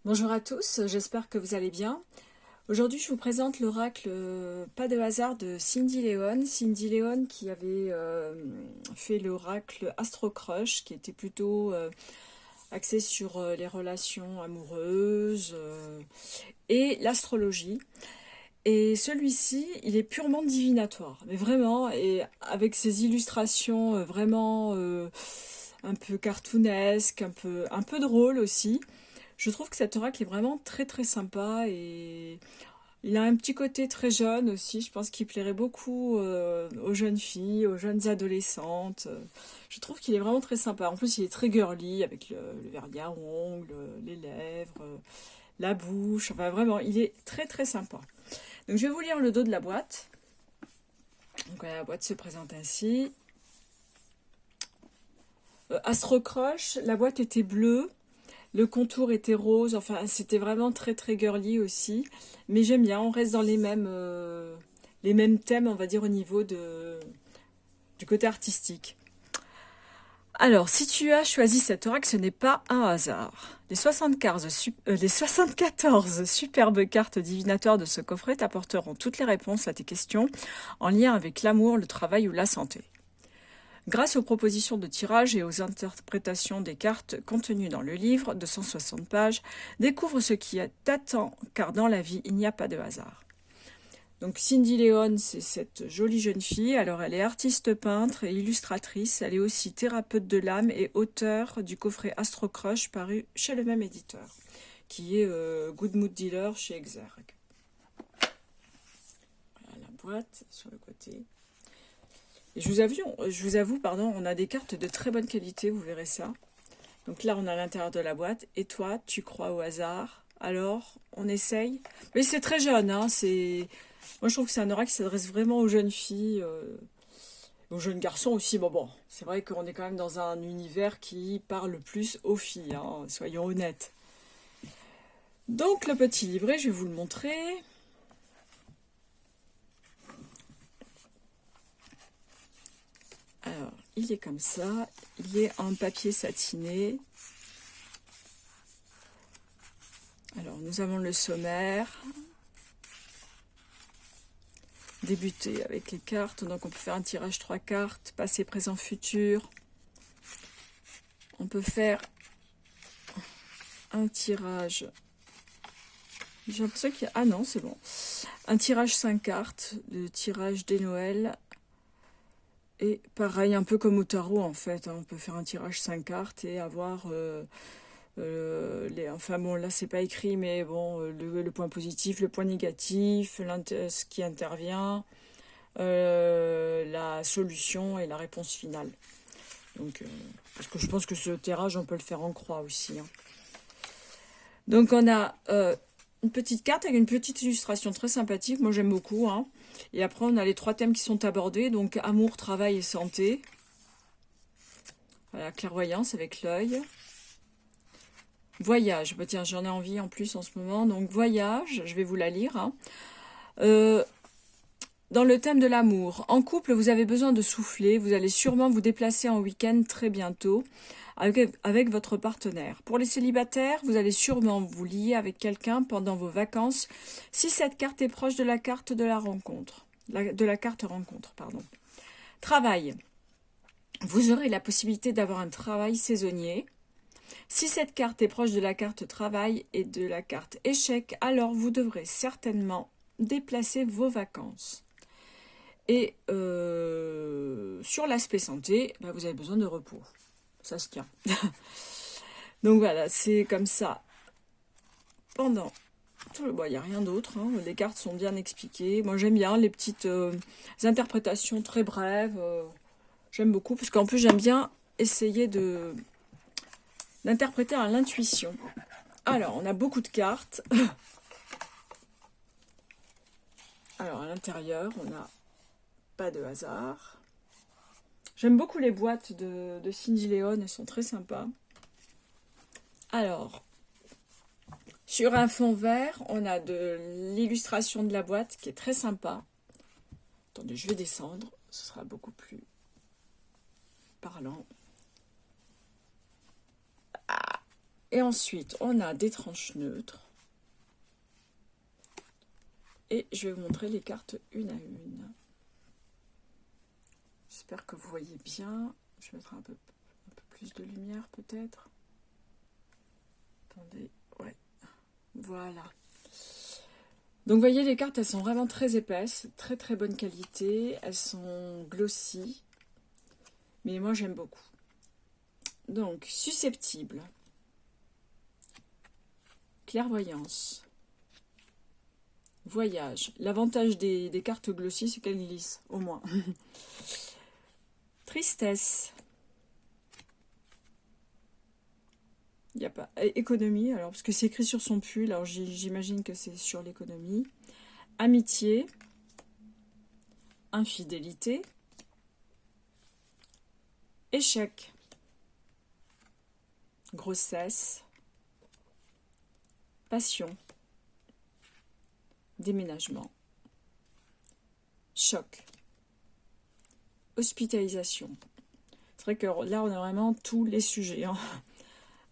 Bonjour à tous, j'espère que vous allez bien. Aujourd'hui, je vous présente l'oracle Pas de hasard de Cindy Leon. Cindy Leon qui avait fait l'oracle Astro Crush, qui était plutôt axé sur les relations amoureuses et l'astrologie. Et celui-ci, il est purement divinatoire, mais vraiment, et avec ses illustrations vraiment un peu cartoonesques, un peu drôles aussi. Je trouve que cet oracle est vraiment très très sympa et il a un petit côté très jeune aussi. Je pense qu'il plairait beaucoup aux jeunes filles, aux jeunes adolescentes. Je trouve qu'il est vraiment très sympa. En plus, il est très girly avec le vernis à ongles, les lèvres, la bouche. Enfin, vraiment, il est très très sympa. Donc, je vais vous lire le dos de la boîte. Donc, la boîte se présente ainsi. Astro Crush, la boîte était bleue. Le contour était rose, enfin c'était vraiment très très girly aussi. Mais j'aime bien, on reste dans les mêmes thèmes, on va dire, au niveau du côté artistique. Alors, si tu as choisi cet oracle, ce n'est pas un hasard. Les 74 superbes cartes divinatoires de ce coffret t'apporteront toutes les réponses à tes questions en lien avec l'amour, le travail ou la santé. Grâce aux propositions de tirage et aux interprétations des cartes contenues dans le livre de 160 pages, découvre ce qui t'attend, car dans la vie, il n'y a pas de hasard. Donc Cindy Leon, c'est cette jolie jeune fille. Alors elle est artiste peintre et illustratrice. Elle est aussi thérapeute de l'âme et auteure du coffret Astro Crush paru chez le même éditeur, qui est Good Mood Dealer chez Exergue. Voilà la boîte sur le côté. Et je vous avoue, pardon, on a des cartes de très bonne qualité, vous verrez ça. Donc là, on a l'intérieur de la boîte. Et toi, tu crois au hasard? Alors, on essaye. Mais c'est très jeune, hein. Moi, je trouve que c'est un oracle qui s'adresse vraiment aux jeunes filles, aux jeunes garçons aussi. Bon, c'est vrai qu'on est quand même dans un univers qui parle plus aux filles, hein, soyons honnêtes. Donc, le petit livret, je vais vous le montrer. Alors, il est comme ça. Il est en papier satiné. Alors, nous avons le sommaire. Débuter avec les cartes. Donc, on peut faire un tirage 3 cartes, passé, présent, futur. On peut faire un tirage. J'ai l'impression qu'il y a... Ah non, c'est bon. Un tirage 5 cartes, le tirage des Noëls. Et pareil, un peu comme au tarot en fait, hein. On peut faire un tirage 5 cartes et avoir enfin bon, là c'est pas écrit, mais bon, le point positif, le point négatif, ce qui intervient, la solution et la réponse finale. Donc, parce que je pense que ce tirage, on peut le faire en croix aussi, hein. Donc on a une petite carte avec une petite illustration très sympathique, moi j'aime beaucoup, hein. Et après on a les 3 thèmes qui sont abordés, donc amour, travail et santé. Voilà, clairvoyance avec l'œil. Voyage, bah tiens, j'en ai envie en plus en ce moment. Donc voyage, je vais vous la lire, hein. Euh, Dans le thème de l'amour, en couple, vous avez besoin de souffler. Vous allez sûrement vous déplacer en week-end très bientôt avec votre partenaire. Pour les célibataires, vous allez sûrement vous lier avec quelqu'un pendant vos vacances si cette carte est proche de la carte de la rencontre. De la carte rencontre, pardon. Travail. Vous aurez la possibilité d'avoir un travail saisonnier. Si cette carte est proche de la carte travail et de la carte échec, alors vous devrez certainement déplacer vos vacances. Et sur l'aspect santé, bah, vous avez besoin de repos. Ça se tient. Donc voilà, c'est comme ça. Pendant tout le... Bon, il n'y a rien d'autre, hein. Les cartes sont bien expliquées. Moi, j'aime bien les petites interprétations très brèves. J'aime beaucoup, parce qu'en plus, j'aime bien essayer d'interpréter à l'intuition. Alors, on a beaucoup de cartes. Alors, à l'intérieur, on n'a pas de hasard. J'aime beaucoup les boîtes de Cindy Leon, elles sont très sympas. Alors, sur un fond vert, on a de l'illustration de la boîte qui est très sympa. Attendez, je vais descendre, ce sera beaucoup plus parlant. Et ensuite, on a des tranches neutres. Et je vais vous montrer les cartes une à une. J'espère que vous voyez bien. Je mettrai un peu plus de lumière peut-être. Attendez, ouais. Voilà. Donc vous voyez, les cartes, elles sont vraiment très épaisses, très très bonne qualité. Elles sont glossy. Mais moi, j'aime beaucoup. Donc, susceptible. Clairvoyance. Voyage. L'avantage des cartes glossy, c'est qu'elles glissent, au moins. Tristesse. Il n'y a pas. Économie, alors, parce que c'est écrit sur son pull, alors j'imagine que c'est sur l'économie. Amitié. Infidélité. Échec. Grossesse. Passion. Déménagement. Choc. Hospitalisation. C'est vrai que là, on a vraiment tous les sujets. Hein.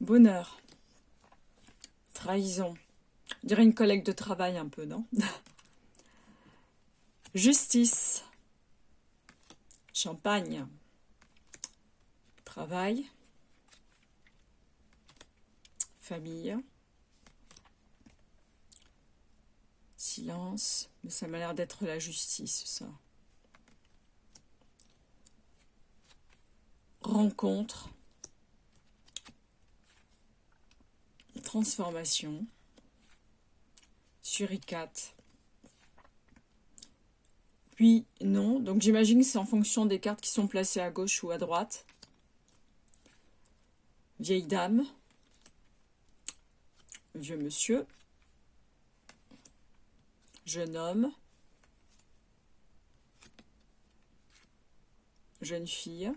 Bonheur. Trahison. On dirait une collègue de travail un peu, non? Justice. Champagne. Travail. Famille. Silence. Mais ça m'a l'air d'être la justice, ça. Rencontre. Transformation. Suricate. Puis non. Donc j'imagine que c'est en fonction des cartes qui sont placées à gauche ou à droite. Vieille dame. Vieux monsieur. Jeune homme. Jeune fille.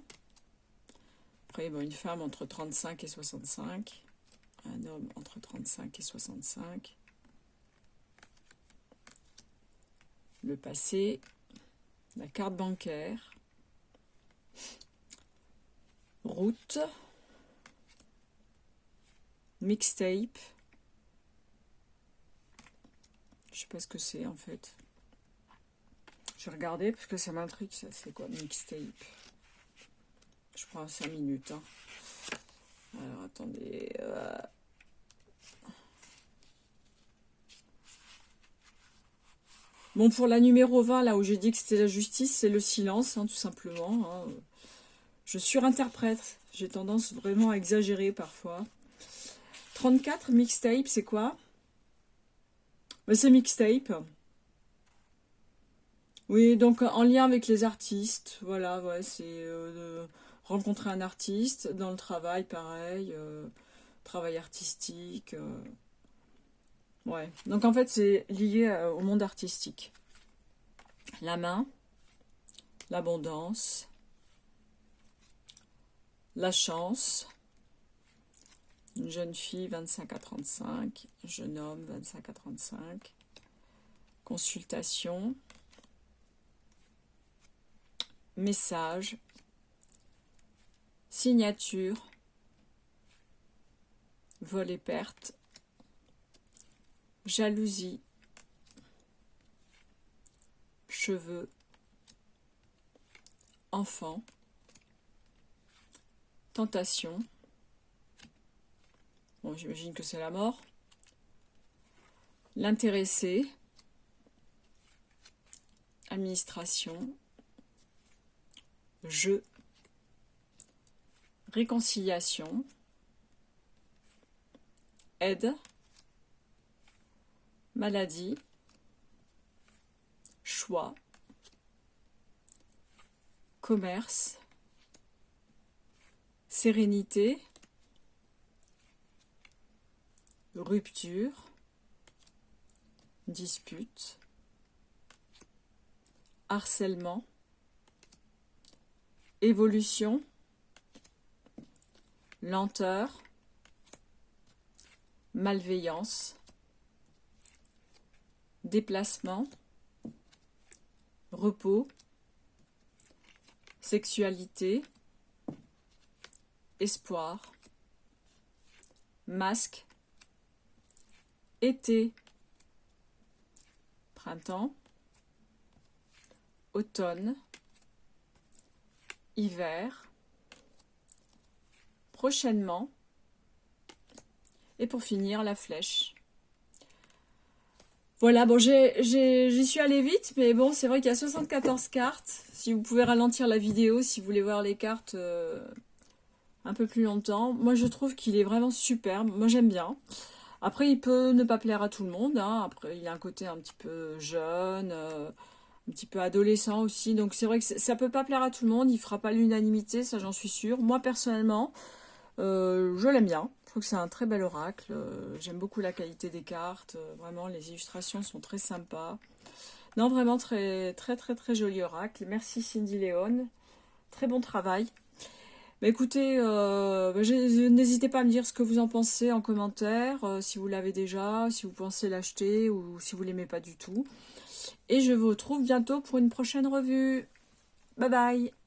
Après, bon, une femme entre 35 et 65. Un homme entre 35 et 65. Le passé. La carte bancaire. Route. Mixtape. Je sais pas ce que c'est en fait. Je vais regarder parce que ça m'intrigue, ça. C'est quoi mixtape? Je prends 5 minutes. Hein. Alors attendez. Bon, pour la numéro 20, là où j'ai dit que c'était la justice, c'est le silence, hein, tout simplement. Hein. Je surinterprète. J'ai tendance vraiment à exagérer parfois. 34, mixtape, c'est quoi? C'est mixtape. Oui, donc en lien avec les artistes. Voilà, ouais, c'est de rencontrer un artiste. Dans le travail, pareil. Travail artistique. Ouais. Donc en fait, c'est lié au monde artistique. La main. L'abondance. La chance. Une jeune fille, 25 à 35. Jeune homme, 25 à 35. Consultation. Message. Signature. Vol et perte. Jalousie. Cheveux. Enfant. Tentation. Bon, j'imagine que c'est la mort. L'intéressé. Administration. Jeu. Réconciliation. Aide. Maladie. Choix. Commerce. Sérénité. Rupture. Dispute. Harcèlement. Évolution. Lenteur. Malveillance. Déplacement. Repos. Sexualité. Espoir. masque, été, printemps, automne, hiver, prochainement, et pour finir, la flèche. Voilà, bon, j'y suis allée vite, mais bon, c'est vrai qu'il y a 74 cartes. Si vous pouvez ralentir la vidéo, si vous voulez voir les cartes un peu plus longtemps. Moi, je trouve qu'il est vraiment superbe. Moi, j'aime bien. Après, il peut ne pas plaire à tout le monde, hein. Après, il a un côté un petit peu jeune, un petit peu adolescent aussi. Donc, c'est vrai que ça peut pas plaire à tout le monde. Il fera pas l'unanimité, ça, j'en suis sûre. Moi, personnellement, je l'aime bien. Je trouve que c'est un très bel oracle. J'aime beaucoup la qualité des cartes. Vraiment, les illustrations sont très sympas. Non, vraiment très très très très joli oracle. Merci Cindy Léon. Très bon travail. Mais écoutez, n'hésitez pas à me dire ce que vous en pensez en commentaire. Si vous l'avez déjà, si vous pensez l'acheter ou si vous l'aimez pas du tout. Et je vous retrouve bientôt pour une prochaine revue. Bye bye!